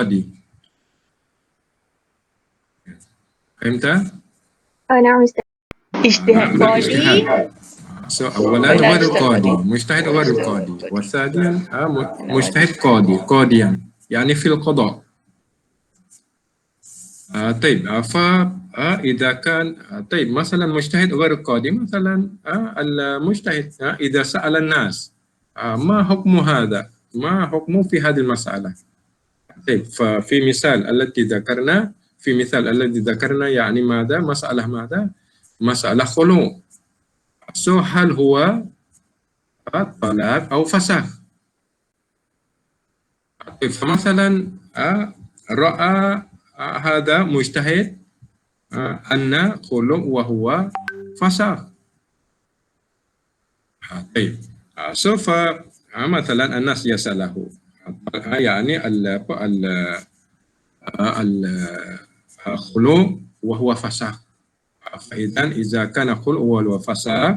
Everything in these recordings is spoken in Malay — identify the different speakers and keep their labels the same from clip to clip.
Speaker 1: qadi. فهمت؟
Speaker 2: نعم أستاذ.
Speaker 3: اجتهاد قاضي
Speaker 1: اجتهاد. So أولا
Speaker 3: ولا
Speaker 1: غير
Speaker 3: اجتهاد
Speaker 1: القاضي،
Speaker 3: قاضي.
Speaker 1: مجتهد غير القاضي، والثانيا مجتهد قاضيا يعني في القضاء. طيب فإذا كان طيب مثلا مجتهد غير القاضي، مثلا المجتهد إذا سأل الناس ما حكم هذا، ما حكمه في هذه المسألة. طيب ففي مثال الذي ذكرنا يعني ماذا؟ مسألة ماذا؟ مسألة خلو. So هل هو طلاق أو فسخ؟ طيب فمثلا رأى هذا مجتهد أن خلو وهو فسخ. طيب سوف مثلا الناس يسأله يعني الخلو وهو فسخ، إذا كان خلو وهو فسخ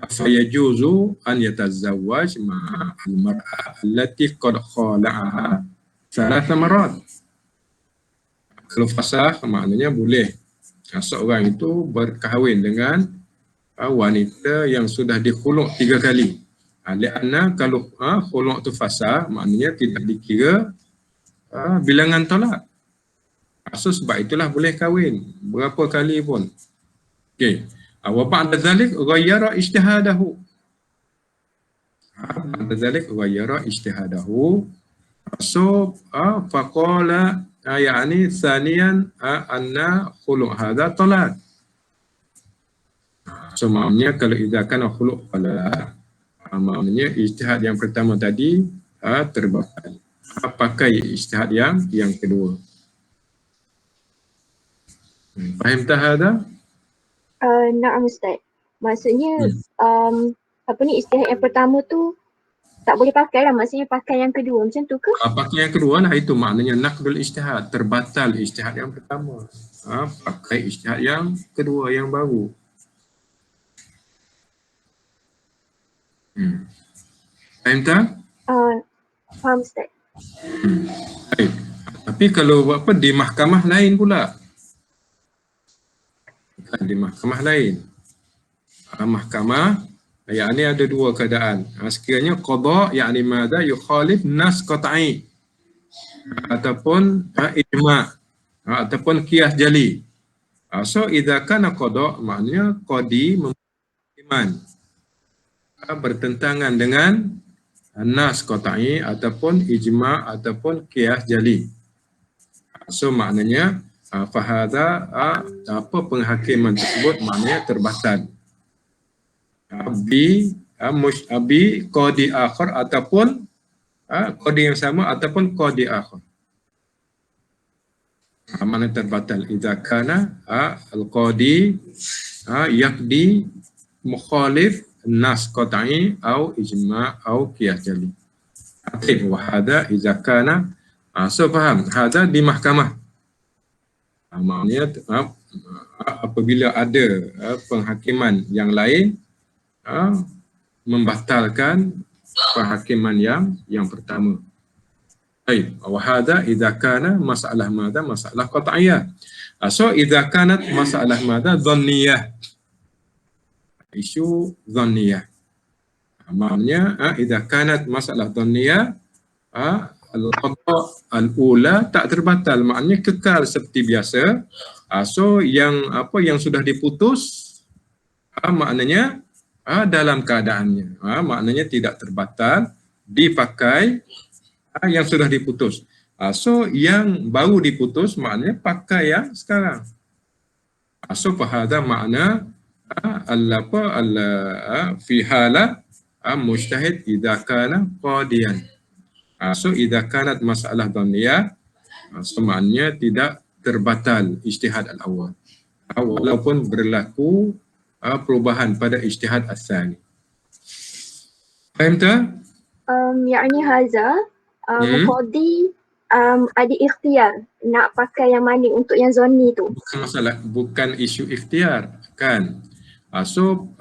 Speaker 1: فيجوز أن يتزوج مع المرأة التي قد خالعها 3 مرات. Kalau fasakh maknanya boleh seorang itu berkahwin dengan wanita yang sudah dikhuluk 3 kali. Lianna kalau khuluk itu fasakh maknanya tidak dikira bilangan tolak. So sebab itulah boleh kahwin berapa kali pun. Okey. Wa ba'da dzalik ghayyara ijtihadahu. Ba'da dzalik ghayyara ijtihadahu. So faqala يعني ثانيا أن خلق هذا طلاق. So maknanya kalau idza kana khuluq talaq, maknanya ijtihad yang pertama tadi terbatal. Pakai ijtihad yang kedua. Faham tak hada?
Speaker 2: Na'am Ustaz. Maksudnya apa ni, ijtihad yang pertama tu tak boleh pakai lah, maksudnya pakai yang kedua macam tu ke?
Speaker 1: Pakai yang kedua lah, itu maknanya naqdul ijtihad, terbatal ijtihad yang pertama. Pakai ijtihad yang kedua yang baru. Faham tak?
Speaker 2: Faham Ustaz.
Speaker 1: Baik. Tapi kalau di mahkamah lain pula. Di mahkamah lain. Mahkamah yakni ada 2 keadaan. Sekiranya qada yakni madza yukhalif nas qat'i ataupun ijma' ataupun qiyas jali. So idza kana qada maknanya qadi iman bertentangan dengan nas qat'i ataupun ijma' ataupun qiyas jali. So maknanya fahadha penghakiman tersebut maknanya terbatal. Bi qadi akhar ataupun qadi yang sama ataupun qadi akhar. Mana terbatal idza kana al-qadi yaqdi mukhalif nas qat'i au ijma' au qiyas jali. Wa hadha idza kana so faham hadha di mahkamah. Maknanya apabila ada penghakiman yang lain membatalkan penghakiman yang pertama. Baik, wa hadha idza kana masalah madza masalah qat'iyah. So idza kanat masalah madza dhanniyah. Isu dhanniyah. Maknanya idza kanat masalah dhanniyah al-qada' al-ula tak terbatal, maknanya kekal seperti biasa. So yang sudah diputus maknanya dalam keadaannya, maknanya tidak terbatal, dipakai yang sudah diputus. So yang baru diputus maknanya pakai yang sekarang. So fahadha makna fi hala mujtahid idza kana qadiyan. So idza kanat masalah dhaniyah, so maknanya tidak terbatal ijtihad al-awwal walaupun berlaku perubahan pada ijtihad al-thani. Faham tak?
Speaker 2: Yakni haza qadi ada ikhtiar nak pakai yang mana untuk yang zonni tu.
Speaker 1: Bukan masalah, bukan isu ikhtiar kan. So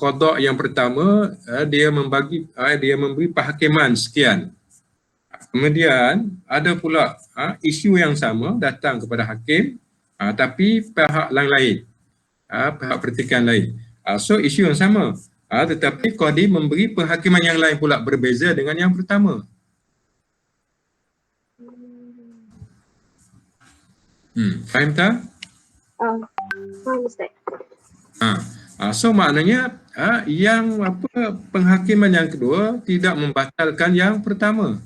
Speaker 1: qada yang pertama dia memberi penghakiman sekian. Kemudian ada pula isu yang sama datang kepada hakim, tapi pihak lain, pihak pertikaian lain. So isu yang sama, tetapi qadi memberi penghakiman yang lain pula berbeza dengan yang pertama. Faham tak?
Speaker 2: Faham Ustaz.
Speaker 1: So maknanya yang penghakiman yang kedua tidak membatalkan yang pertama.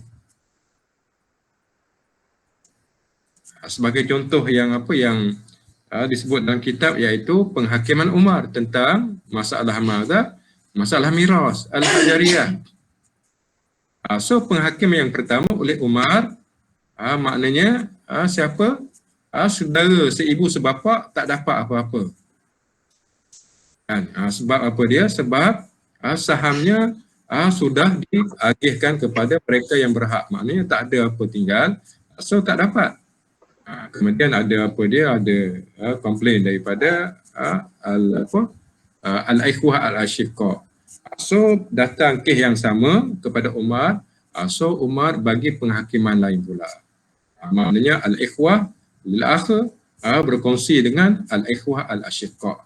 Speaker 1: Sebagai contoh yang disebut dalam kitab, iaitu penghakiman Umar tentang masalah mazhab, masalah miras al-hajariyah. So penghakiman yang pertama oleh Umar, maknanya siapa? Saudara seibu sebapa tak dapat apa-apa. Kan? Sebab apa dia? Sebab sahamnya sudah diagihkan kepada mereka yang berhak. Maknanya tak ada apa tinggal, so tak dapat. Kemudian ada komplain daripada al-ikhwah al-ashiqa. So datang kes yang sama kepada Umar, so Umar bagi penghakiman lain pula. Maknanya al-ikhwah lil-akh berkongsi dengan al-ikhwah al-ashiqa.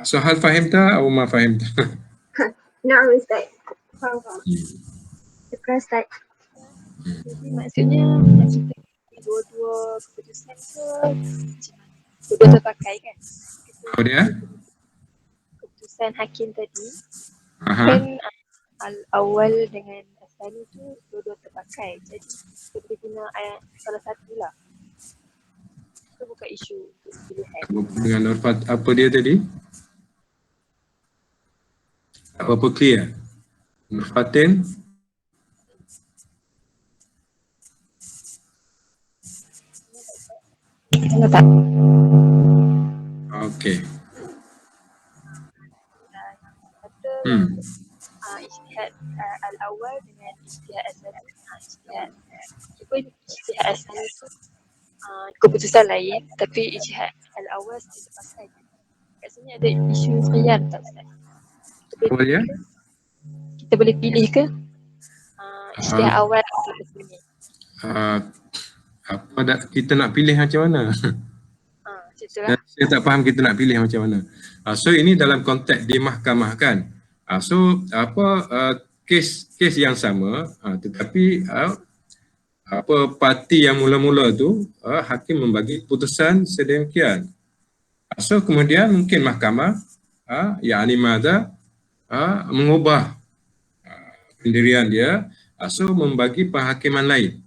Speaker 1: So hal fahim tak atau ma fahim tak?
Speaker 2: Na'am Ustaz. Faham. Syukran Ustaz.
Speaker 3: Jadi maksudnya kita dua-dua keputusan ke dua terpakai kan?
Speaker 1: Apa dia?
Speaker 3: Keputusan hakim tadi kan al-awal dengan asani tu dua-dua terpakai. Jadi kita boleh guna salah satu lah. Itu bukan isu untuk pilihan.
Speaker 1: Dengan Nurfat, apa dia tadi? Apa clear? Nurfatin?
Speaker 3: Kalau tak.
Speaker 1: Okey.
Speaker 3: Ijtihad al-awal dengan ijtihad asani. Ijtihad asani tu keputusan lain, tapi ijtihad al-awal tidak pakai. Kat sini ada isu khiyar tak Ustaz?
Speaker 1: Apa dia?
Speaker 3: Kita boleh pilih ke ijtihad awal atau asani?
Speaker 1: Kita nak pilih macam mana? Saya tak faham kita nak pilih macam mana. So ini dalam konteks di mahkamah kan. So kes yang sama, tetapi parti yang mula-mula tu hakim membagi putusan sedemikian. So kemudian mungkin mahkamah yakni madza mengubah pendirian dia, so membagi penghakiman lain.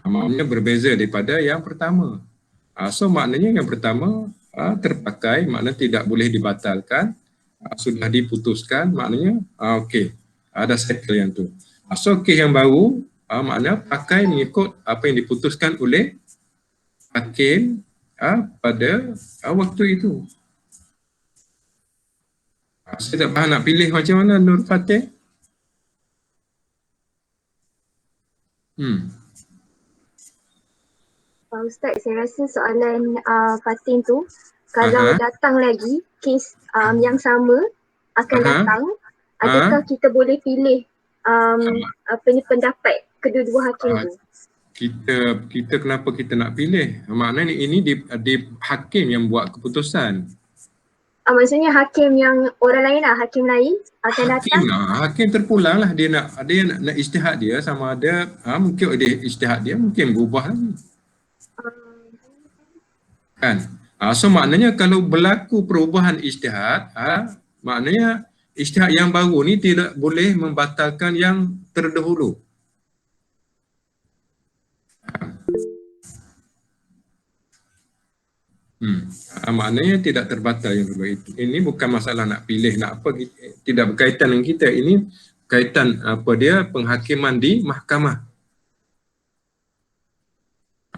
Speaker 1: Maknanya berbeza daripada yang pertama. So maknanya yang pertama terpakai, maknanya tidak boleh dibatalkan, sudah diputuskan, maknanya okey, ada settle yang tu. So kes yang baru, maknanya pakai mengikut apa yang diputuskan oleh hakim pada waktu itu. Saya tak faham nak pilih macam mana Nur Fatih.
Speaker 2: Ustaz, saya rasa soalan Fatin tu, kalau datang lagi kes yang sama akan datang, adakah kita boleh pilih pendapat kedua-dua hakim tu?
Speaker 1: Kita kenapa kita nak pilih? Maknanya ini di hakim yang buat keputusan.
Speaker 2: Maksudnya hakim yang orang lain lah, hakim lain akan datang.
Speaker 1: Hakim terpulang lah, dia nak ijtihad dia, sama ada mungkin dia ijtihad dia mungkin berubah lagi. Kan? So maknanya kalau berlaku perubahan ijtihad, maknanya ijtihad yang baru ni tidak boleh membatalkan yang terdahulu. Maknanya tidak terbatal yang kedua itu. Ini bukan masalah nak pilih nak apa, tidak berkaitan dengan kita. Ini kaitan penghakiman di mahkamah.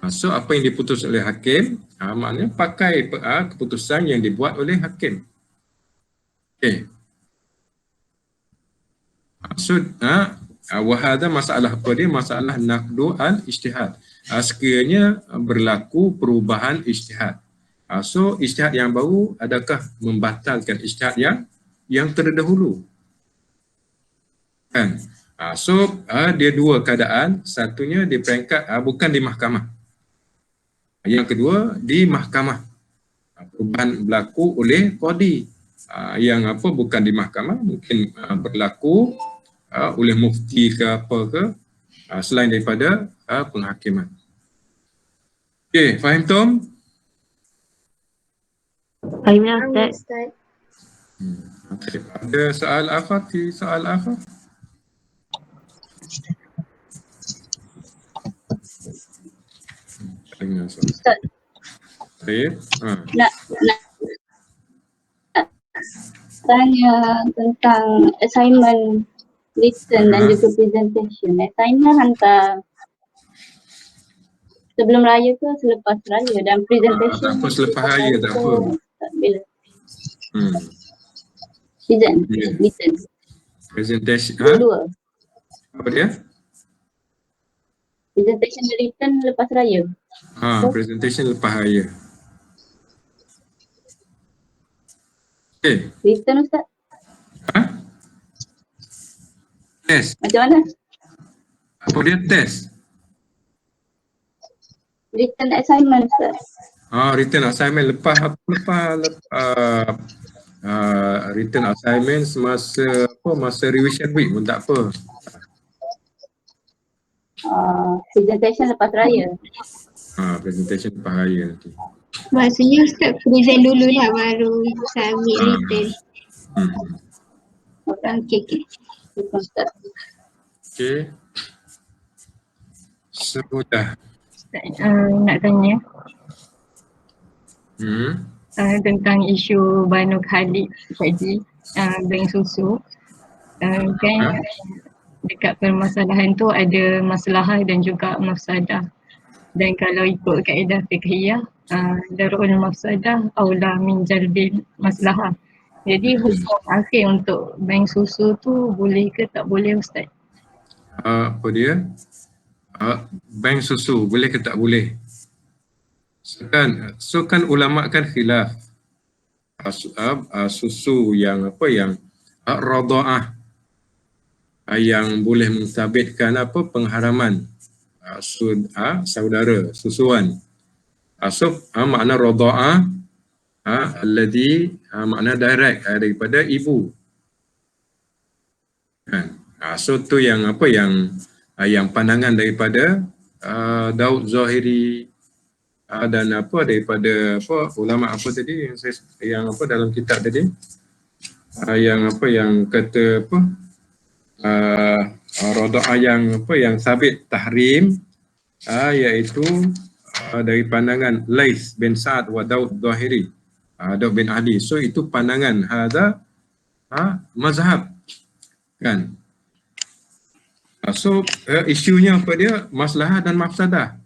Speaker 1: So apa yang diputus oleh hakim, maknanya pakai keputusan yang dibuat oleh hakim. Okey. So wahada masalah apa dia? Masalah naqdu al-ijtihad. Sekiranya berlaku perubahan ijtihad. So ijtihad yang baru adakah membatalkan ijtihad yang terdahulu? Kan? So dia dua keadaan, satunya di peringkat bukan di mahkamah. Yang kedua di mahkamah. Perubahan berlaku oleh qadi. Yang apa bukan di mahkamah, mungkin berlaku oleh mufti ke apa ke, selain daripada penghakiman. Okey, faham Tom?
Speaker 3: Fahimlah
Speaker 2: Faham,
Speaker 3: Ustaz.
Speaker 2: Ustaz.
Speaker 1: Okay. Ada soal akhar? Soal akhar?
Speaker 4: Ustaz,
Speaker 1: Baik.
Speaker 4: nak tanya tentang assignment written dan juga presentation. Assignment hantar sebelum raya ke selepas raya, dan presentation
Speaker 1: Tak apa, selepas raya tak apa.
Speaker 4: tak, bila
Speaker 1: Hmm.
Speaker 4: written
Speaker 1: Presentation.
Speaker 4: dua-dua.
Speaker 1: Apa dia?
Speaker 4: Presentation dan written lepas raya.
Speaker 1: Presentation lepas raya. Okay.
Speaker 4: Written Ustaz,
Speaker 1: Test.
Speaker 4: macam mana?
Speaker 1: Apa dia? Test.
Speaker 4: Written assignment Ustaz.
Speaker 1: Written assignment lepas written assignment masa revision week pun tak apa.
Speaker 4: Presentation lepas raya.
Speaker 1: Presentation lepas raya nanti.
Speaker 5: Maksudnya Ustaz present dulu lah baru submit written. Okey.
Speaker 4: Betul Ustaz.
Speaker 1: Okay. Sudah.
Speaker 6: Nak tanya
Speaker 1: Hmm.
Speaker 6: tentang isu Banu Khalid tadi, bank susu. Kan dekat permasalahan tu ada maslahah dan juga mafsadah. Dan kalau ikut kaedah fiqhiyah, darul mafsadah aula min jalbil maslahah. Jadi hukum akhir untuk bank susu tu boleh ke tak boleh Ustaz?
Speaker 1: Apa dia? Bank susu boleh ke tak boleh? So kan ulama kan khilaf. Susu yang radha'ah yang boleh mensabitkan pengharaman saudara susuan. Makna radha'ah alladhi makna direct daripada ibu. Kan? So tu yang yang pandangan daripada Daud Zahiri dan daripada ulama tadi yang dalam kitab tadi yang kata radha'ah yang sabit tahrim iaitu dari pandangan Lais bin Sa'ad wa Daud Zahiri, Daud bin Ali. So itu pandangan hadza mazhab kan. So isunya apa dia? Maslahah dan mafsadah.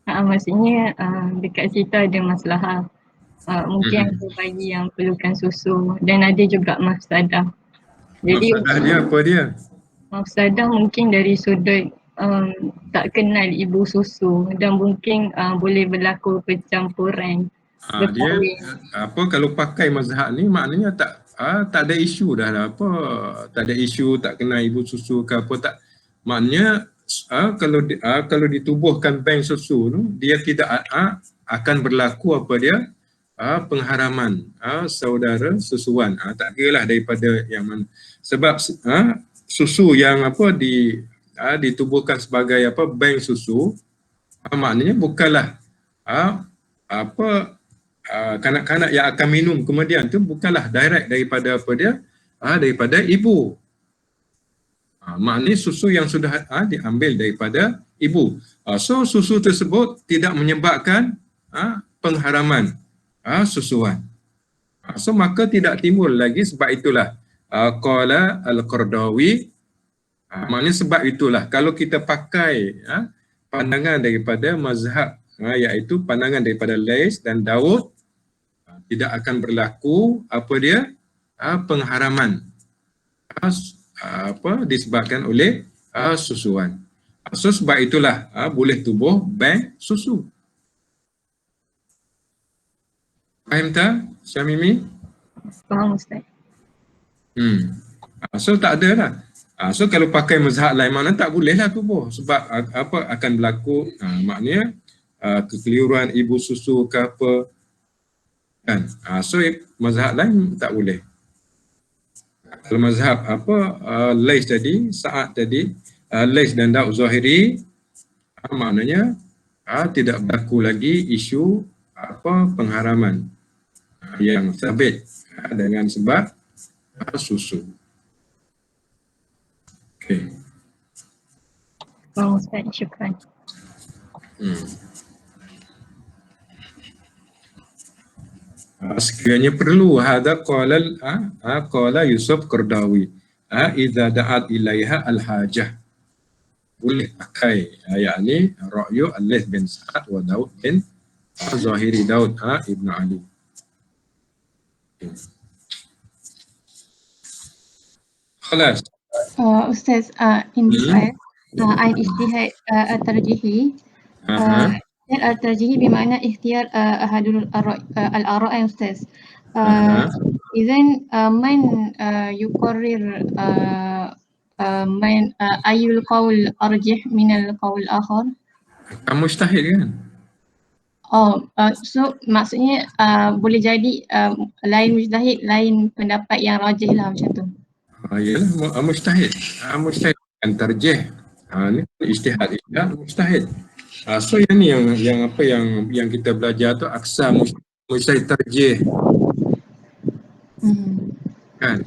Speaker 6: Maksudnya dekat situ ada maslahah. Mungkin ada bayi yang perlukan susu dan ada juga mafsadah. Jadi
Speaker 1: Mafsadah dia apa dia?
Speaker 6: mafsadah mungkin dari sudut tak kenal ibu susu dan mungkin boleh berlaku percampuran.
Speaker 1: Dia kalau pakai mazhab ni maknanya tak ada isu dah lah tak ada isu tak kenal ibu susu ke apa tak. Maknanya kalau ditubuhkan bank susu tu dia tidak akan berlaku pengharaman saudara susuan. Tak kira lah daripada yang mana. Sebab susu yang ditubuhkan sebagai bank susu, maknanya bukanlah kanak-kanak yang akan minum kemudian tu bukanlah direct daripada daripada ibu. Maknanya susu yang sudah diambil daripada ibu. So susu tersebut tidak menyebabkan pengharaman susuan. So maka tidak timbul lagi, sebab itulah qala al-Qardawi, maknanya sebab itulah kalau kita pakai pandangan daripada mazhab iaitu pandangan daripada Lais dan Daud, tidak akan berlaku pengharaman disebabkan oleh susuan. So sebab itulah boleh tubuh bank susu. Faham tak, Syamimi?
Speaker 6: Faham Ustaz.
Speaker 1: So tak ada lah. So kalau pakai mazhab lain mana tak boleh lah tubuh. Sebab apa akan berlaku, maknanya kekeliruan ibu susu ke apa kan. So mazhab lain tak boleh. Kalau mazhab apa Lais tadi, Sa'ad tadi, Lais dan Daud Zahiri, maknanya tidak berlaku lagi isu apa pengharaman yang sabit dengan sebab susu. Okey.
Speaker 6: Ustaz, syukran.
Speaker 1: Sekiranya perlu hada qala Yusuf Qardawi idza da'at ilaiha al-hajah, boleh pakai yakni ra'yu Al-Laits bin Sa'ad wa Daud bin Zahiri, Daud Ibn Ali. خلاص.
Speaker 7: Ustaz, in this ayat, al-ijtihad at-tarjihi, al-tarjihi bermakna ikhtiyar ahadul al-ara' ya Ustaz. Izan man yuqarrir man ayul qaul arjih min al-qaul akhar.
Speaker 1: Mujtahid kan?
Speaker 7: So maksudnya boleh jadi lain mujtahid, lain pendapat yang rajih lah macam tu.
Speaker 1: Yalah, mujtahid. Mujtahid kan tarjih. Ni ijtihad mujtahid. So yang ni yang apa yang kita belajar tu aksa mujtahid tarjih. Kan?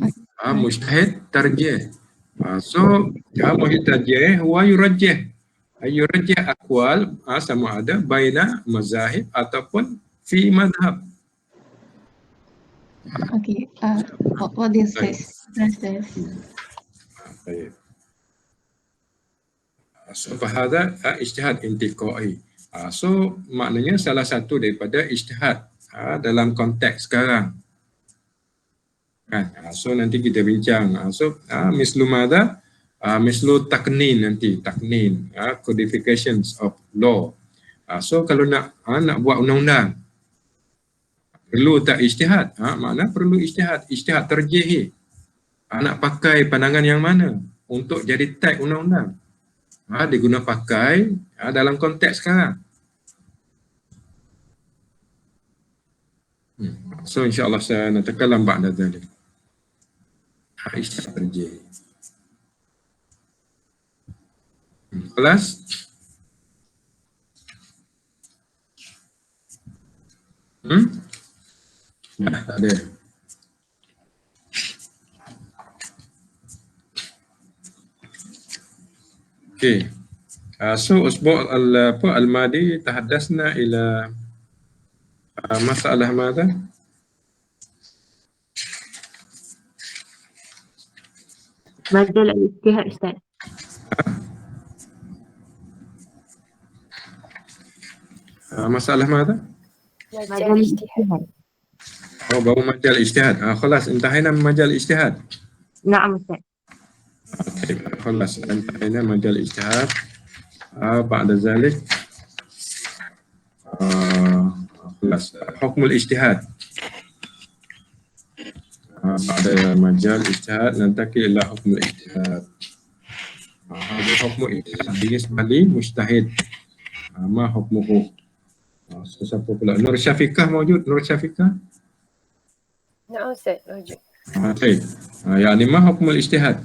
Speaker 1: Mujtahid tarjih. So mujtahid tarjih wa yurajjih. Yurajjih aqwal sama ada baina mazahib ataupun fi madhab.
Speaker 7: Okay, what this says.
Speaker 1: Baik. So bahada ijtihad intiqai. So maknanya salah satu daripada ijtihad dalam konteks sekarang. Kan? So nanti kita bincang. So mislu madha? Mislu taknin nanti, taknin, codifications of law. So kalau nak buat undang-undang, perlu tak ijtihad? Makna perlu ijtihad, ijtihad tarjih. Nak pakai pandangan yang mana untuk jadi teks undang-undang? Diguna pakai dalam konteks sekarang. So insyaAllah saya nak tekalam ba'da dhalik. Ijtihad tarjih. Kelas? Tak ada. Okay. So usbu' al-madi tahaddasna ila masalah madha?
Speaker 8: Majal al-ijtihad Ustaz.
Speaker 1: Masalah madha?
Speaker 3: Majal ijtihad.
Speaker 1: baru majal ijtihad. Khalas, intahina majal ijtihad.
Speaker 8: Na'am Ustaz.
Speaker 1: Okay, خلاص انتهينا مجال الاجتهاد. بعد ذلك خلاص حكم الاجتهاد. بعد مجال الاجتهاد ننتقل الى حكم الاجتهاد. هذا حكم الاجتهاد بالنسبه للمجتهد. ما حكمه؟ siapa pula? Nur Syafiqah موجود؟ Nur Syafiqah؟
Speaker 3: نعم أستاذ موجود.
Speaker 1: طيب يعني ما حكم الاجتهاد؟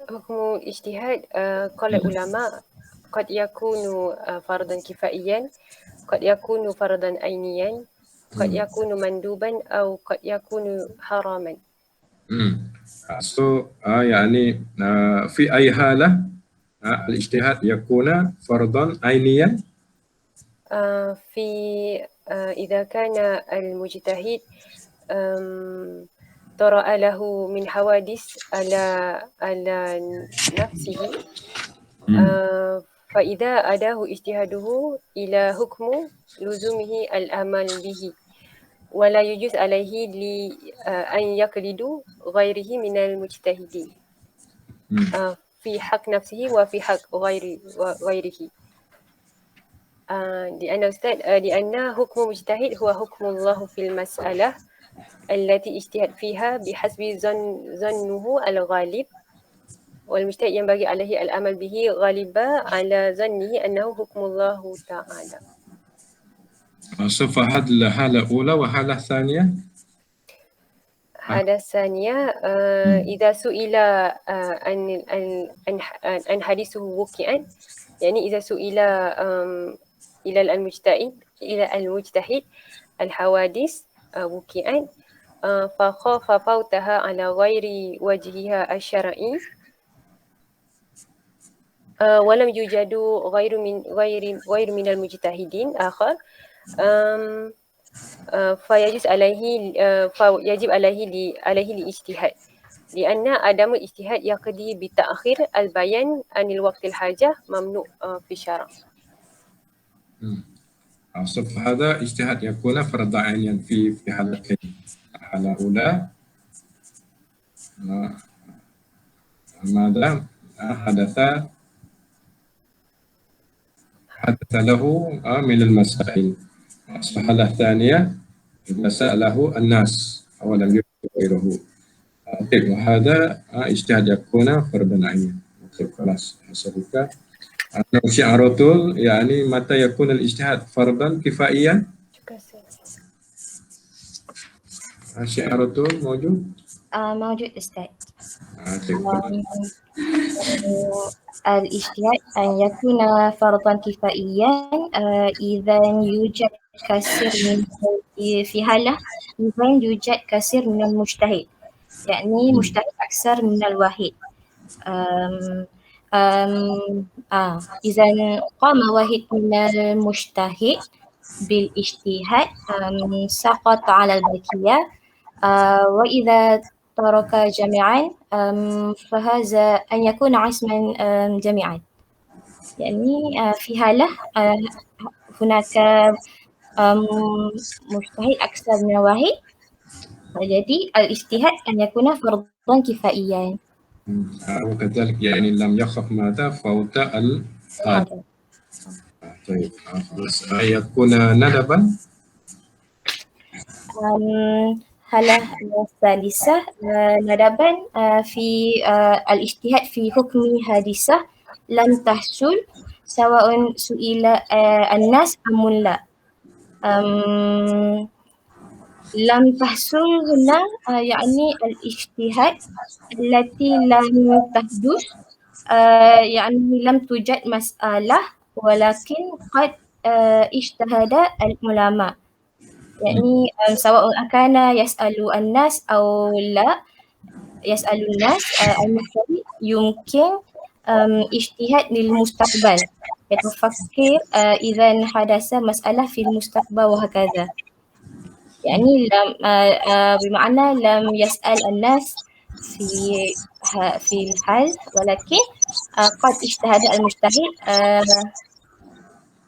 Speaker 3: حكم اجتهاد قال العلماء قد يكون فرضا كفائيا، قد يكون فرضا عينيا، قد يكون مندوبا أو قد يكون حراما.
Speaker 1: So يعني في أي حالة الاجتهاد يكون فرضا عينيا؟
Speaker 3: في إذا كان المجتهد طرأ له من حوادث على نفسه، فإذا أداه اجتهاده إلى حكم لزومه الأعمال به، ولا يجوز عليه أن يقلد غيره من المجتهدين في حق نفسه وفي حق غيره. لأن حكم مجتهد هو حكم الله في المسألة
Speaker 9: التي اجتهد فيها بحسب ظنه الغالب والمجتهد ينبغي عليه العمل به غالبا على ظنه أنه حكم الله تعالى.
Speaker 1: صفة هذه الحالة الأولى والحالة الثانية.
Speaker 9: الحالة الثانية إذا سئل عن حديثه وقيعا، يعني إذا سئل إلى المجتهد الحوادث وقيعا فخاف فوتها على غير وجهها الشرعي ولم يوجد غير من المجتهدين آخر فيجب عليه الاجتهاد، لأن عدم الاجتهاد يقضي بتأخير البيان عن الوقت الحاجة ممنوع في الشرع.
Speaker 1: الصف هذا اجتهاد يكون فرض عين في حالتين. الحالة الأولى ماذا حدث له من المسائل. الحالة الثانية إذا سأله الناس أو لم يكن غيره. وهذا اجتهاد يكون فرضا عينا. خلاص حسبك. شعرتول يعني متى يكون الاجتهاد فرضا كفائيا؟ شعرتول موجود؟
Speaker 10: موجود أستاذ. الاجتهاد أن يكون فرضا كفائيا إذا يوجد كثير من في حالة إذا يوجد كثير من المجتهد، يعني مجتهد أكثر من الواحد. إذا قام واحد من المجتهد بالاجتهاد سقط على البقية، وإذا ترك جميعا فهذا أن يكون عصما جميعا، يعني في حالة هناك مجتهد أكثر من واحد، jadi الاجتهاد أن يكون فرضا كفائيا.
Speaker 1: وكذلك يعني لم يخف ماذا فوت الحد. طيب يكون ندبا.
Speaker 10: حالة الثالثة ندبا في الاجتهاد في حكم حادثة لم تحصل سواء سئل الناس أم لا. لم تحصل هنا يعني الاجتهاد التي لم تحدث، يعني لم توجد مسألة ولكن قد اجتهد العلماء، يعني سواء كان يسأل الناس أو لا يسأل الناس المجتهد يمكن اجتهاد للمستقبل، يتفكر إذا حدث مسألة في المستقبل وهكذا، يعني بمعنى لم يسأل الناس في الحال ولكن قد اجتهد المجتهد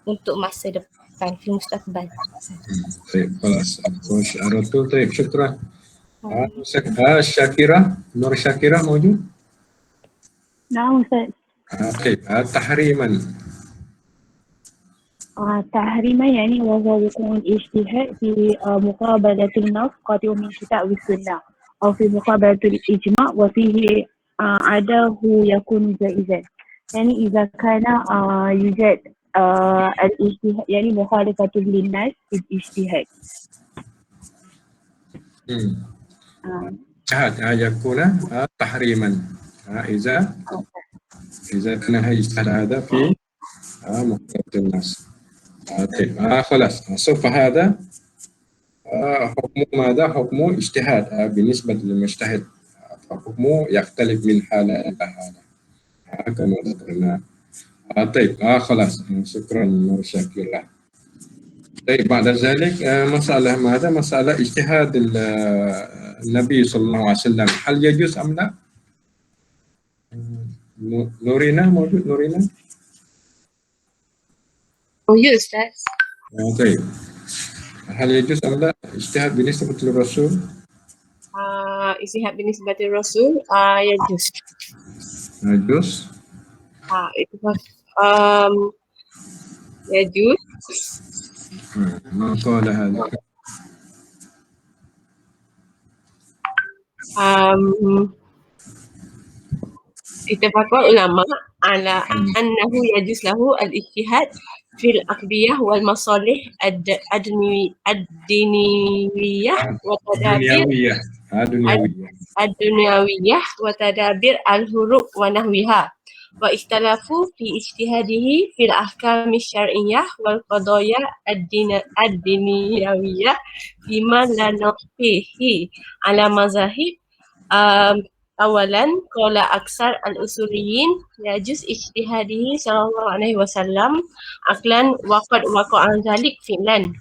Speaker 10: untuk masa depan في المستقبل.
Speaker 1: طيب خلاص شعرتول. طيب شكرا. شاكرة نور شاكرة موجود؟
Speaker 8: نعم أستاذ.
Speaker 1: طيب تحريما.
Speaker 8: تحريما يعني وهو يكون الاجتهاد في مقابلة النص قاطع من كتاب والسنة أو في مقابلة الإجماع وفيه عداه يكون جائزا، يعني إذا كان يوجد الاجتهاد يعني مخالفة للناس في الاجتهاد.
Speaker 1: اجتهاد يكون تحريما إذا كان الاجتهاد هذا في مخالفة الناس. طيب خلاص سوف هذا حكم ماذا؟ حكم اجتهاد بالنسبة للمجتهد، حكمه يختلف من حالة إلى حالة كما ذكرنا. طيب خلاص شكرا شاكرا. طيب بعد ذلك مسألة ماذا؟ مسألة اجتهاد النبي صلى الله عليه وسلم هل يجوز أم لا؟ نورينا موجود؟ نورينا
Speaker 7: موجود أستاذ.
Speaker 1: طيب هل يجوز أم لا اجتهاد بالنسبة للرسول؟
Speaker 7: اجتهاد بالنسبة للرسول يجوز.
Speaker 1: يجوز؟
Speaker 7: يجوز.
Speaker 1: ما قال هذا؟
Speaker 11: اتفق العلماء على أنه يجوز له الاجتهاد في الأقضية والمصالح الدينية وتدابير الدنيوية وتدابير الحروب ونحوها، واختلفوا في اجتهاده في الأحكام الشرعية والقضايا الدينيوية فيما لا نخفيه على مذاهب. أولا قال أكثر الأصوليين يجوز اجتهاده صلى الله عليه وسلم عقلا وقد وقع ذلك فعلا.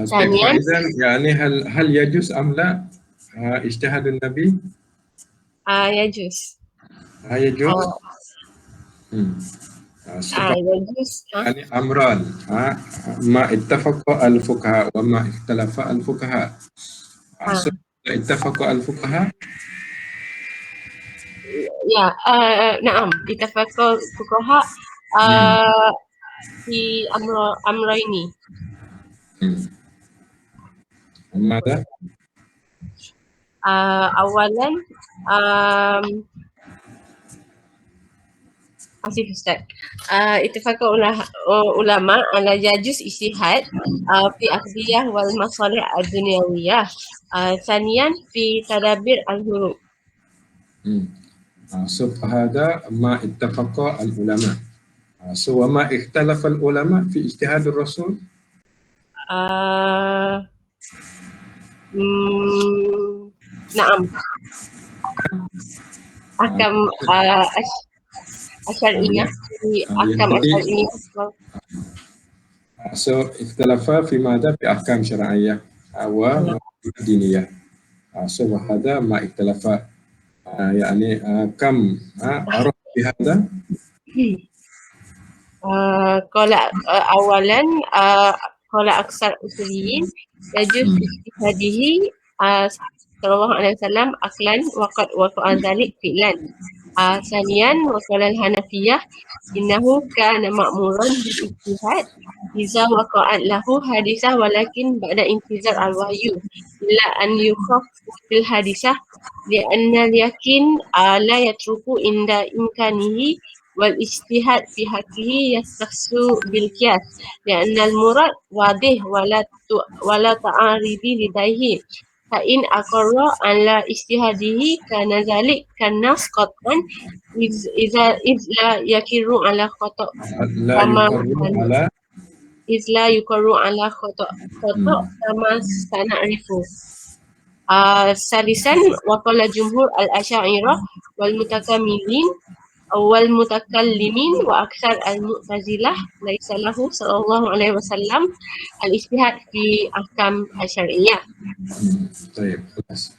Speaker 11: ثانيا
Speaker 1: يعني هل يجوز أم لا اجتهاد النبي؟
Speaker 11: يجوز.
Speaker 1: يجوز.
Speaker 11: يجوز.
Speaker 1: يعني أمران ما اتفق الفقهاء وما اختلف الفقهاء. اتفق الفقهاء.
Speaker 11: نعم اتفق الفقهاء في أمرين.
Speaker 1: ماذا؟
Speaker 11: أولا اتفق العلماء على يجوز اجتهاد في أقضية والمصالح الدنيوية. ثانيا في تدابير الحروب.
Speaker 1: هذا ما اتفق العلماء. وما اختلف العلماء في اجتهاد الرسول؟
Speaker 11: نعم. أحكام الشرعية في أحكام الشرعية.
Speaker 1: اختلف في ماذا؟ في أحكام شرعية ودينية. وهذا ما اختلف. يعني كم عرف بهذا؟
Speaker 11: قال أولا قال أكثر الأصوليين يجوز اجتهاده صلى الله عليه وسلم عقلا وقد وقع ذلك فعلا. ثانيا وقال الحنفية إنه كان مأمورا بالاجتهاد إذا وقعت له حادثة ولكن بعد انتظار الوحي إلا أن يخف في الحادثة لأن اليقين لا يترك عند إمكانه والاجتهاد في حقه يختص بالقياس لأن المراد واضح ولا تعارض لديه، فإن أقر على اجتهاده كان ذلك كالنص قطعا إذ لا يقر على خطأ إذ لا يقر على خطأ كما سنعرف. ثالثا وقال جمهور الأشاعرة والمتكلمين وأكثر المعتزلة ليس له صلى الله عليه وسلم الاجتهاد في أحكام الشرعية.
Speaker 1: طيب خلاص.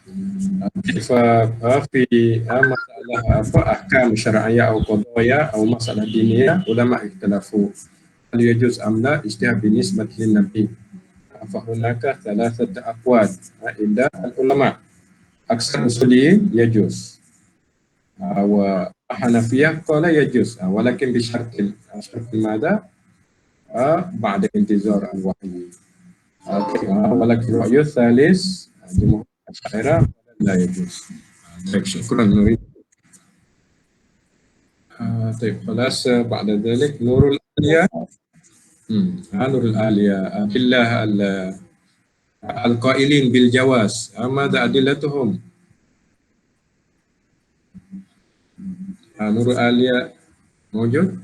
Speaker 1: ففي مسألة أحكام شرعية أو قضايا أو مسألة دينية علماء اختلفوا هل يجوز أم لا اجتهاد بالنسبة للنبي. فهناك ثلاثة أقوال عند العلماء. أكثر الأصوليين يجوز وحنفية قال يجوز ولكن بشرط. شرط ماذا؟ بعد انتظار الوحي. ولكن الرأي الثالث جمهور الأشاعرة لا يجوز. طيب شكرا نريد. طيب خلاص بعد ذلك نور الآلية. نور الآلية بالله القائلين بالجواز ماذا أدلتهم؟ نور الآلية موجود؟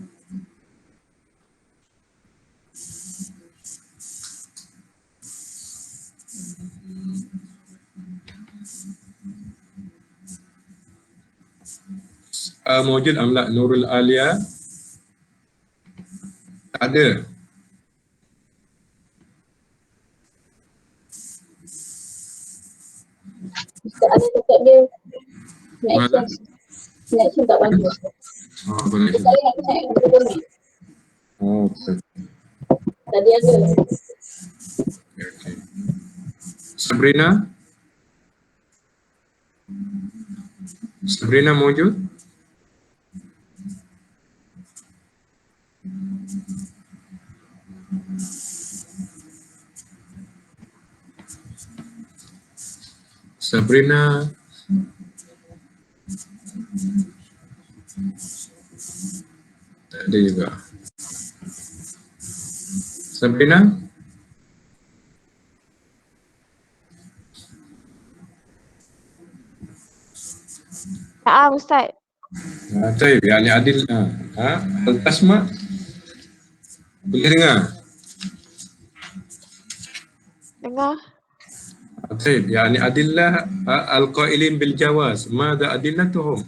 Speaker 1: موجود أم لا نور الآلية؟ ada.
Speaker 4: Ada dekat dia connection tak bagus. Saya nak connect dengan internet. Tadi ada.
Speaker 1: Sabrina موجود؟ Sabrina Tak ada juga. Sabrina?
Speaker 3: Ustaz.
Speaker 1: Baik, yani adil. Al-tasma? Boleh dengar?
Speaker 3: Dengar.
Speaker 1: Baik, yani adillah al-qailin bil jawaz. Mada adillatuhum?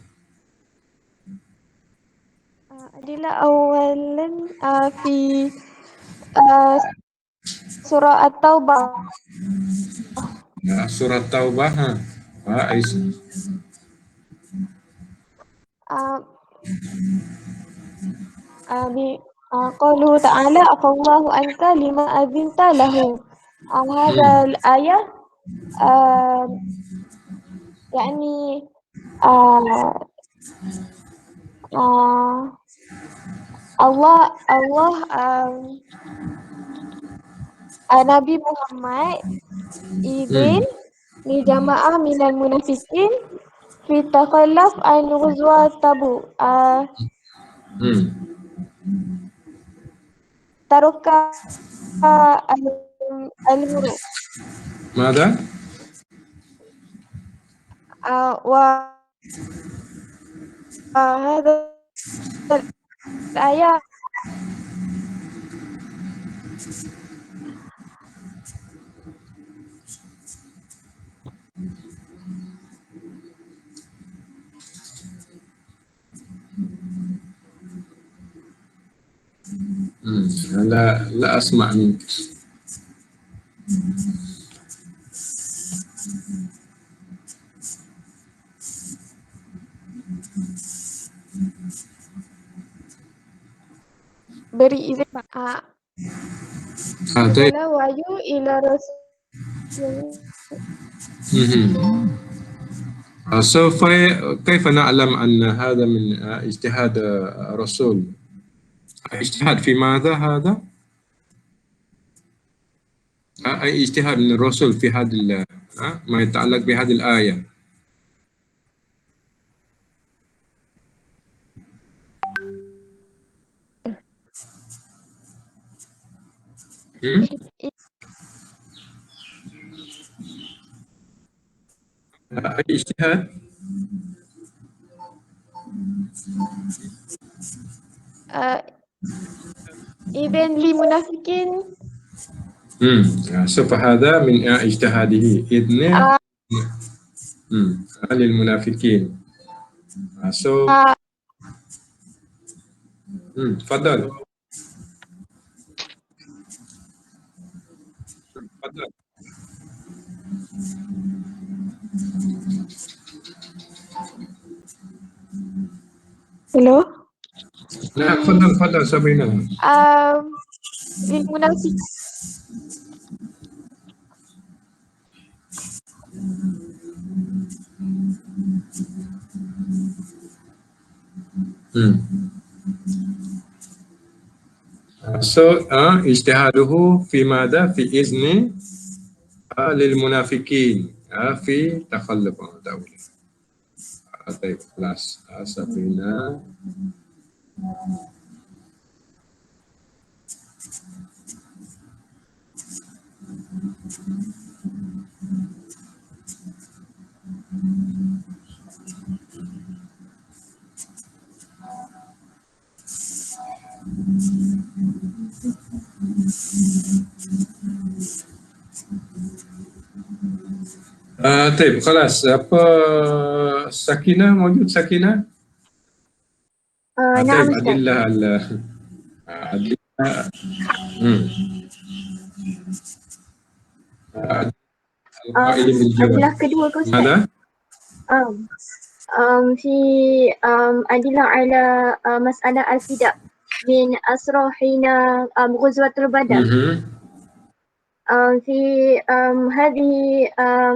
Speaker 3: Adillah awalan fi surah At-Taubah.
Speaker 1: Surah Taubah. Ais.
Speaker 3: Qalu ta'ala afallahu anka lima azinta lahu. Hadha al-ayah يعني Allah Nabi Muhammad izin li jama'ah minal munafikin fi takhallaf an ghuzwat Tabuk. Taruka al-muru.
Speaker 1: Mada?
Speaker 3: وهذا الآية
Speaker 1: لا أسمع منك.
Speaker 3: beri izin
Speaker 1: طيب.
Speaker 3: wahyu ila rasul.
Speaker 1: سوف كيف نعلم أن هذا من اجتهاد الرسول؟ اجتهاد في ماذا هذا؟ أي اجتهاد من الرسول في هذا ما يتعلق بهذه الآية. أي اجتهاد؟
Speaker 3: إذن لمنافقين.
Speaker 1: شوف هذا من اجتهاده إذن للمنافقين. تفضل. تفضل.
Speaker 3: Hello.
Speaker 1: لا تفضل سابينا.
Speaker 3: للمنافقين.
Speaker 1: اجتهاده في ماذا؟ في إذن للمنافقين في تخلف دولة. طيب خلاص سابينا. طيب خلاص apa Sakinah موجود Sakinah؟
Speaker 2: نعم
Speaker 1: طيب أدلة
Speaker 2: Adilah kedua ke Ustaz?
Speaker 1: ماذا؟
Speaker 2: في أدلة على مسألة الفداء من أسرى حين غزوة البدر. في هذه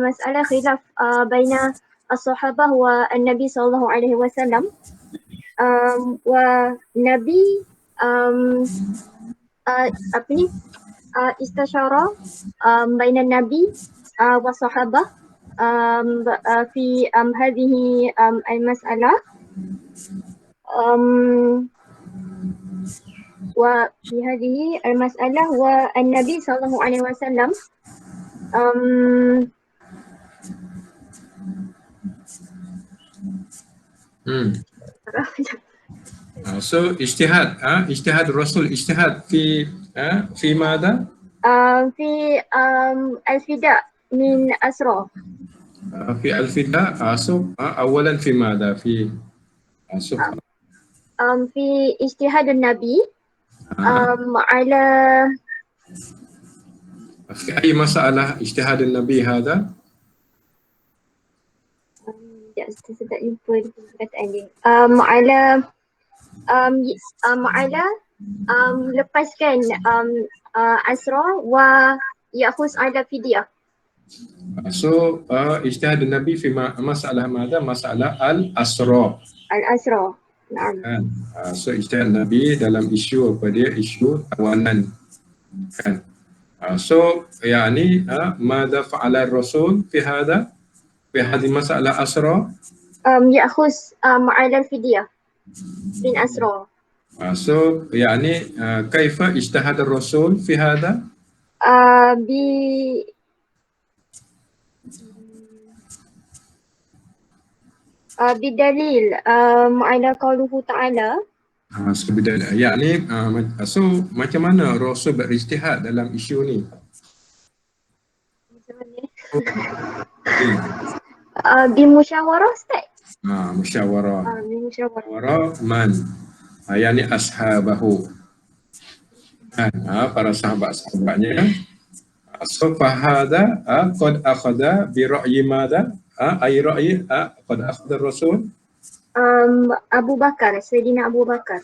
Speaker 2: مسألة خلاف بين الصحابة والنبي صلى الله عليه وسلم. والنبي استشارة بين النبي والصحابة في هذه المسألة وفي هذه المسألة والنبي صلى الله عليه وسلم
Speaker 1: So ijtihad, ijtihad Rasul, ijtihad fi mada?
Speaker 2: في الفداء من أسرى.
Speaker 1: في الفداء. So أولا في ماذا؟ في
Speaker 2: في اجتهاد النبي على
Speaker 1: في أي مسألة اجتهاد النبي هذا؟
Speaker 2: على lepaskan Asra wa ya'khuz ala fidyah.
Speaker 1: So ijtihad Nabi fi masalah mada? Masalah al-asra.
Speaker 2: Al-asra. Naam.
Speaker 1: So ijtihad Nabi dalam isu apa dia? Isu tawanan. Kan. So yani mada fa'ala Rasul fi hada? Fi hadhihi masalah asra?
Speaker 2: Ya'khuz ala fidyah bin Asra.
Speaker 1: So يعني كيف اجتهد الرسول في هذا؟
Speaker 2: بدليل على قوله تعالى.
Speaker 1: Sebidal, يعني so macam mana Rasul berijtihad dalam isu ni?
Speaker 2: Bimusyawarah Ustaz.
Speaker 1: Musyawarah. Musyawarah man? Yani ashabahu. Para sahabat-sahabatnya. So fahada qad akhadha bi ra'yi madha? Ay ra'yi qad akhadha Rasul?
Speaker 2: Abu Bakar, Sayyidina Abu Bakar.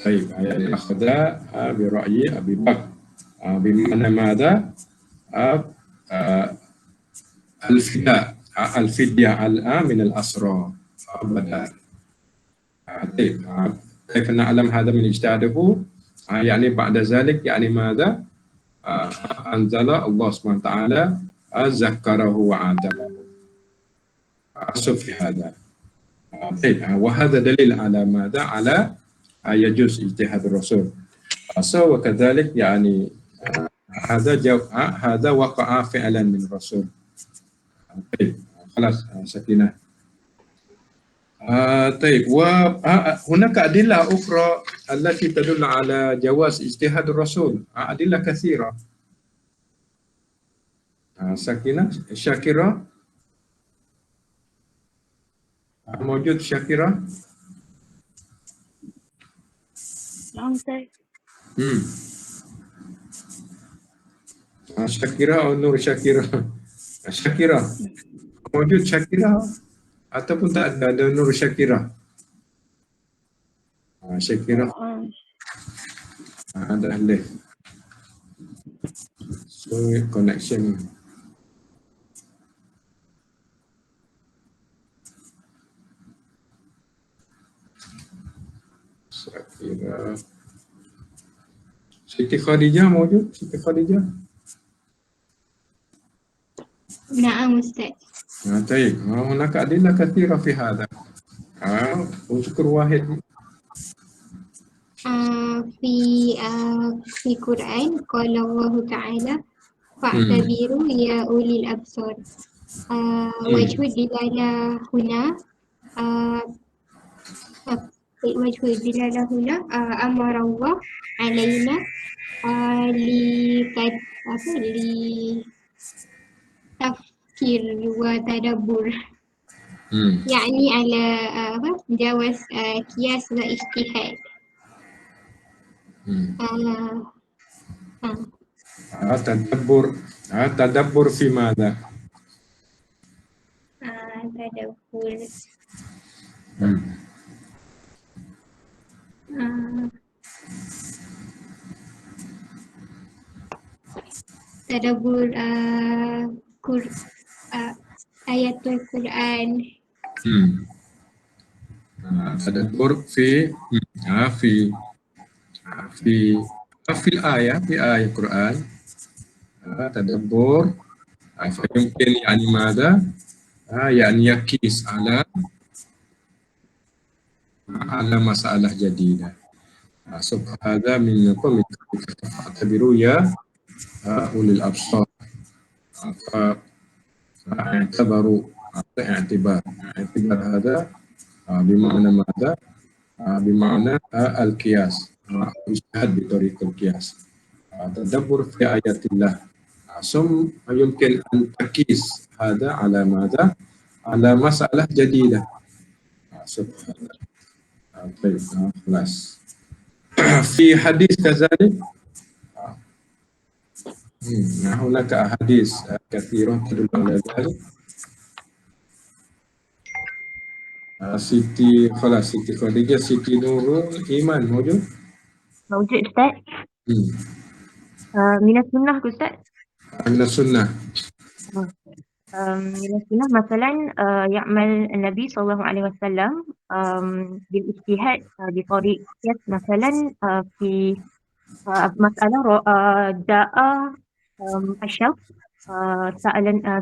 Speaker 1: Baik, yani akhadha bi ra'yi Abi Bakar. Bimana madha? Al-fida, al-fidyah min al-asra. Badal. طيب كيف نعلم هذا من اجتهاده؟ يعني بعد ذلك يعني ماذا؟ أنزل الله سبحانه وتعالى ذكره وعاتبه. في هذا. طيب وهذا دليل على ماذا؟ على يجوز اجتهاد الرسول. وكذلك يعني هذا وقع فعلا من الرسول. طيب خلاص سكينة. طيب وهناك أدلة أخرى التي تدل على جواز اجتهاد الرسول، أدلة كثيرة. سكينة، شاكرة موجود؟ شاكرة؟
Speaker 8: نعم سيد.
Speaker 1: شاكرة أو نور شاكرة؟ شاكرة موجود شاكرة ataupun tak ada Nur Syakirah? Syakirah ada left. So connection. Syakirah. Siti Khadijah موجود؟ Siti Khadijah?
Speaker 5: نعم أستاذ.
Speaker 1: طيب هناك أدلة كثيرة في هذا. اذكر واحد.
Speaker 5: في القرآن قال الله تعالى فاعتبروا يا أولي الأبصار. وجه الدلالة هنا أمر الله علينا لتفكير وتدبر. يعني على جواز قياس واجتهاد.
Speaker 1: تدبر في ماذا؟
Speaker 5: تدبر آيات القرآن.
Speaker 1: تدبر في الآية، في آية القرآن. تدبر فيمكن يعني ماذا؟ يعني يقيس على على مسألة جديدة. هذا من فاعتبروا يا أولي الأبصار. فاعتبروا اعتبار هذا بمعنى ماذا؟ بمعنى القياس، اجتهاد بطريق القياس، تدبر في آيات الله. ثم يمكن أن تقيس هذا على ماذا؟ على مسألة جديدة. سبحان الله. طيب خلاص. في حديث كذلك هناك أحاديث كثيرة تدل على ذلك. Siti Khadijah, Siti Nurul Iman موجود؟
Speaker 12: موجود أستاذ. من السنة أستاذ.
Speaker 1: من السنة.
Speaker 12: من السنة مثلا يعمل النبي صلى الله عليه وسلم بالاجتهاد بطريق مثلا في مسألة جاء الشخص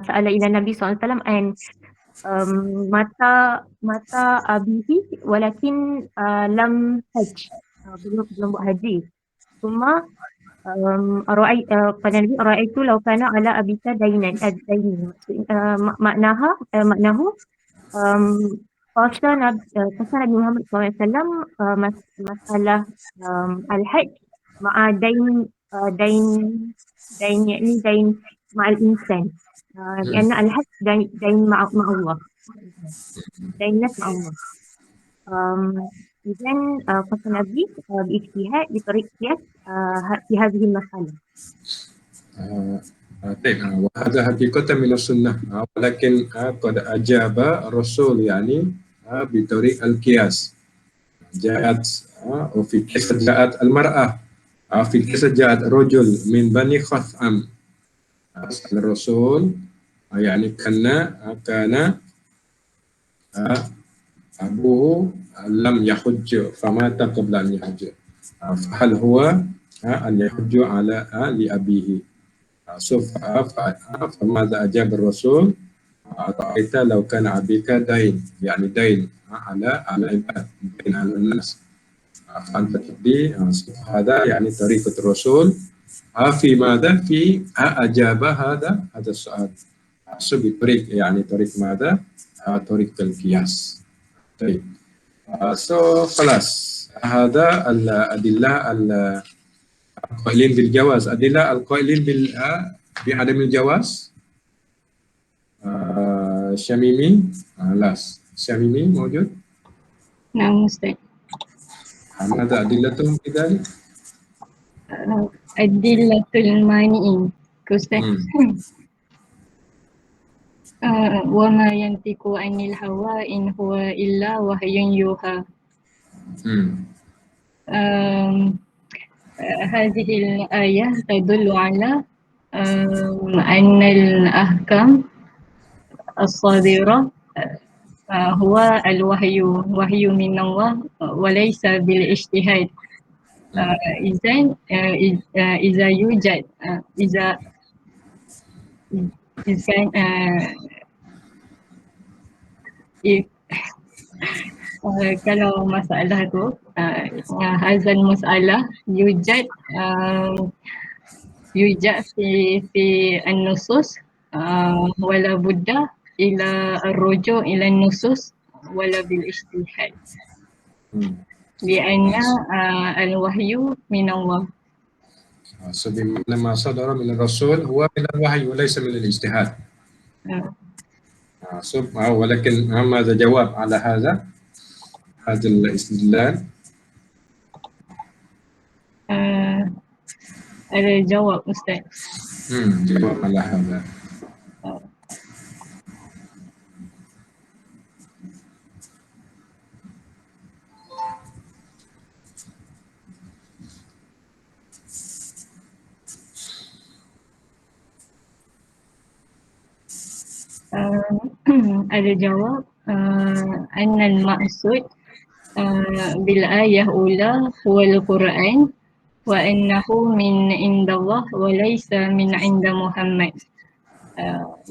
Speaker 12: سأل إلى النبي صلى الله عليه وسلم عن mata abihi walakin lam haj, belum buat haji. Cuma pada Nabi ra'aitu law kana ala abika dainan maknahu qasa Nabi Muhammad SAW masalah al-hajj ma'a dain yakni dain ma'al insan. لأن الحج دين مع الله، دينات مع الله. إذن قصد النبي باجتهاد بطريق قياس في هذه المسألة.
Speaker 1: وهذا حقيقة من السنة، ولكن قد أجاب الرسول يعني بطريق القياس. جاءت وفي قصة جاءت المرأة، في قصة جاءت رجل من بني خثعم. الرسول يعني كان أبوه لم يحج فمات قبل أن يحج، فهل هو أن يحج على لأبيه؟ فماذا أجاب الرسول؟ رأيت لو كان أبيك دين، يعني دين على العباد، دين على الناس، فأنت تقضي. هذا يعني طريقة الرسول في ماذا؟ في أجاب هذا السؤال بطريق يعني طريق ماذا؟ طريق القياس. طيب خلاص هذا الأدلة القائلين بالجواز. أدلة القائلين بعدم الجواز شميمي. لا شميمي موجود؟
Speaker 6: نعم أستاذ.
Speaker 1: ماذا أدلتهم بذلك؟
Speaker 6: Adillatul mani'in Ustaz. Wa ma yantiqu anil hawa in huwa illa wahyun yuha. هذه الآية تدل على أن الأحكام الصادرة هو الوحي من الله وليس بالاجتهاد. إذن إذا يوجد kalau masalah tu hazal masalah yujad fi an-nusus wala budda ila ar-ruju' ila an-nusus wala bil ijtihad. لأن الوحي من الله.
Speaker 1: بمعنى ما صدر من الرسول هو من الوحي وليس من الاجتهاد. ولكن ماذا جواب على هذا الاستدلال؟
Speaker 6: ada jawab Ustaz.
Speaker 1: Jawab على هذا.
Speaker 6: Ada jawab annal maqsud bil ayah ula huwal Quran wa annahu min indallah wa laysa min inda Muhammad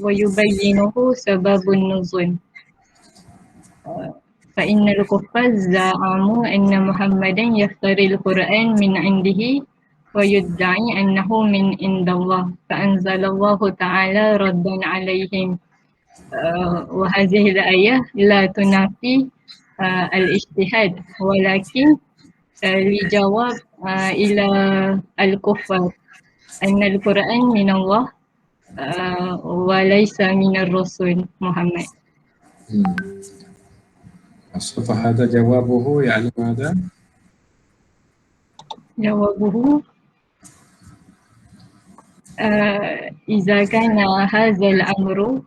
Speaker 6: wa yubayyinuhu sababun nuzul. فإن الكفار زعموا أن محمدا يفتري القرآن من عنده ويدعي أنه من عند الله فأنزل الله تعالى ردا عليهم وهذه الآية لا تنافي الاجتهاد ولكن لجواب إلى الكفار أن القرآن من الله وليس من الرسول محمد.
Speaker 1: فهذا جوابه يعني ماذا؟
Speaker 6: جوابه إذا كان هذا الأمر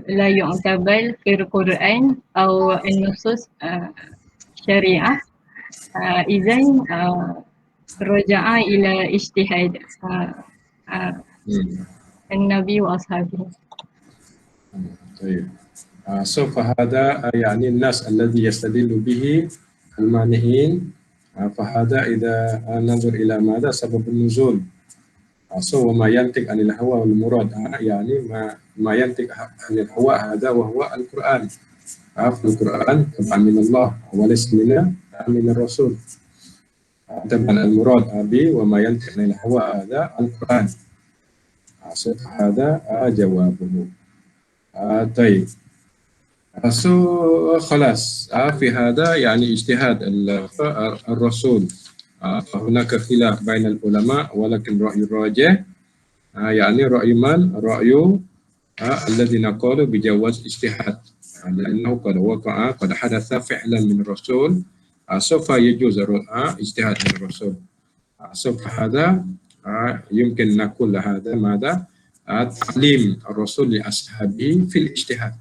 Speaker 6: لا يعتبر في القرآن أو النصوص شريعة إذن رجع إلى اجتهاد النبي وأصحابه.
Speaker 1: طيب. فهذا يعني الناس الذي يستدل به المانعين فهذا إذا ننظر إلى ماذا سبب النزول وما ينطق عن الهوى والمراد يعني ما ينطق عن الهوى هذا وهو القرآن القرآن طبعا من الله وليس من الرسول طبعا المراد به وما ينطق عن الهوى هذا القرآن هذا جوابه. طيب خلاص في هذا يعني اجتهاد الرسول هناك خلاف بين العلماء ولكن رأي الراجح يعني رأي من؟ رأي الذين قالوا بجواز اجتهاد لأنه قد حدث فعلا من الرسول سوف يجوز اجتهاد من الرسول سوف هذا يمكن نقول هذا ماذا؟ تعليم الرسول لأصحابه في الاجتهاد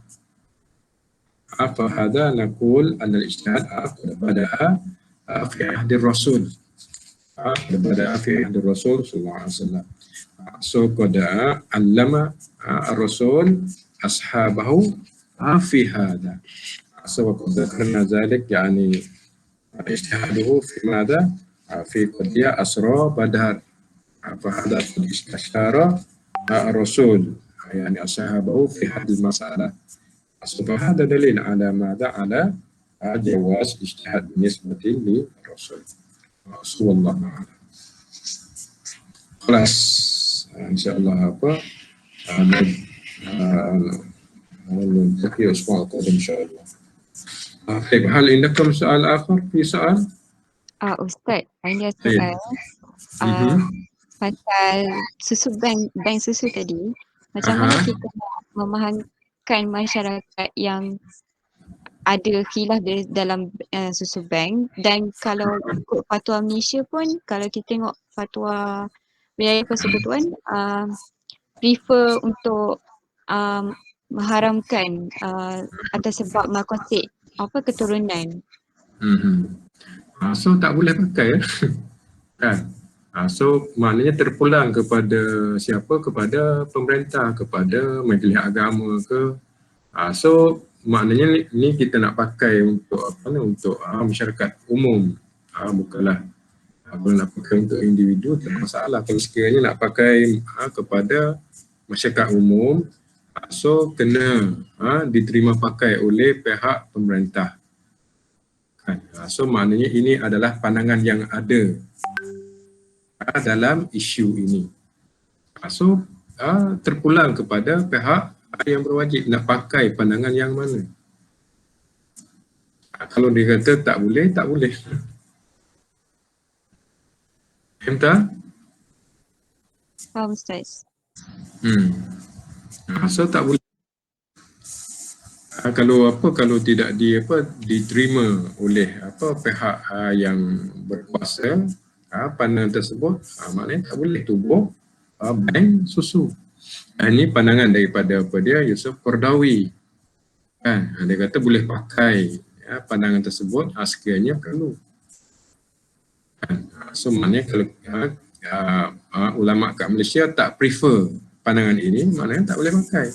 Speaker 1: فهذا نقول أن الاجتهاد بدأ في عهد الرسول بدأ في عهد الرسول صلى الله عليه وسلم قد علم الرسول أصحابه في هذا وقد ذكرنا ذلك يعني اجتهاده في ماذا؟ في قضية أسرى بدر فهذا قد استشار الرسول يعني أصحابه في هذه المسألة فهذا دليل على ماذا؟ على جواز اجتهاد بالنسبة للرسول صلى الله عليه وسلم. خلاص إن شاء الله نلتقي الأسبوع القادم إن شاء الله. طيب هل عندكم سؤال آخر؟ في سؤال؟
Speaker 13: Ustaz, ada soal pasal susu bank susu tadi. Macam mana kita nak memahamkan masyarakat yang ada khilaf dalam susu bank dan kalau ikut fatwa Malaysia pun kalau kita tengok fatwa Wilayah Persekutuan prefer untuk mengharamkan atas sebab maqasid keturunan.
Speaker 1: So tak boleh pakai kan? So maknanya terpulang kepada siapa? Kepada pemerintah, kepada majlis agama ke. So maknanya ni kita nak pakai untuk untuk masyarakat umum. Bukanlah kalau nak pakai untuk individu tak masalah. Kalau sekiranya nak pakai kepada masyarakat umum, so kena diterima pakai oleh pihak pemerintah. So maknanya ini adalah pandangan yang ada dalam isu ini. So terpulang kepada pihak yang berwajib nak pakai pandangan yang mana. Kalau dia kata tak boleh, tak boleh. Faham tak?
Speaker 13: Faham Ustaz.
Speaker 1: So tak boleh. Kalau tidak diterima oleh pihak yang berkuasa pandangan tersebut, maknanya tak boleh tubuh bank susu. Ini pandangan daripada Yusuf Qaradawi kan, dia kata boleh pakai pandangan tersebut sekiranya perlu kan. So maknanya kalau ulama kat Malaysia tak prefer pandangan ini, maknanya tak boleh pakai.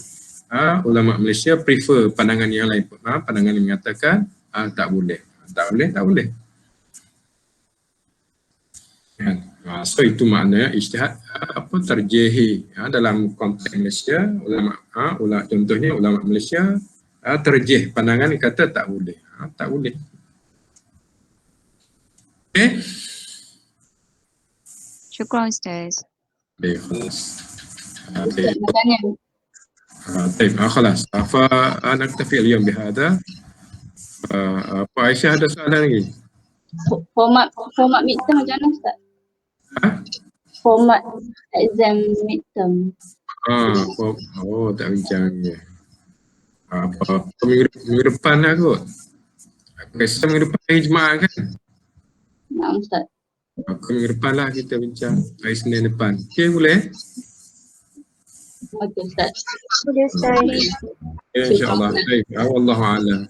Speaker 1: Ulama Malaysia prefer pandangan yang lain, pandangan yang mengatakan tak boleh. Tak boleh. Kan? So itu maknanya ijtihad terjehi dalam konteks Malaysia. Contohnya ulama Malaysia terjih pandangan yang kata tak boleh. Tak boleh. Okey.
Speaker 13: Syukran Ustaz.
Speaker 1: Baik, khalas.
Speaker 7: Ustaz nak tanya.
Speaker 1: طيب خلاص فنكتفي اليوم بهذا. Aisyah ada soalan lagi?
Speaker 7: Format midterm macam mana Ustaz? Format exam midterm.
Speaker 1: Tak bincang je. Minggu depan lah kot. Minggu depan hari Jumaat kan?
Speaker 7: Nah Ustaz.
Speaker 1: Minggu depan lah kita bincang. Hari Senin depan. Okey, boleh?
Speaker 7: Okey Ustaz.
Speaker 2: Boleh Ustaz.
Speaker 1: InsyaAllah. Baik. Wallahu a'lam.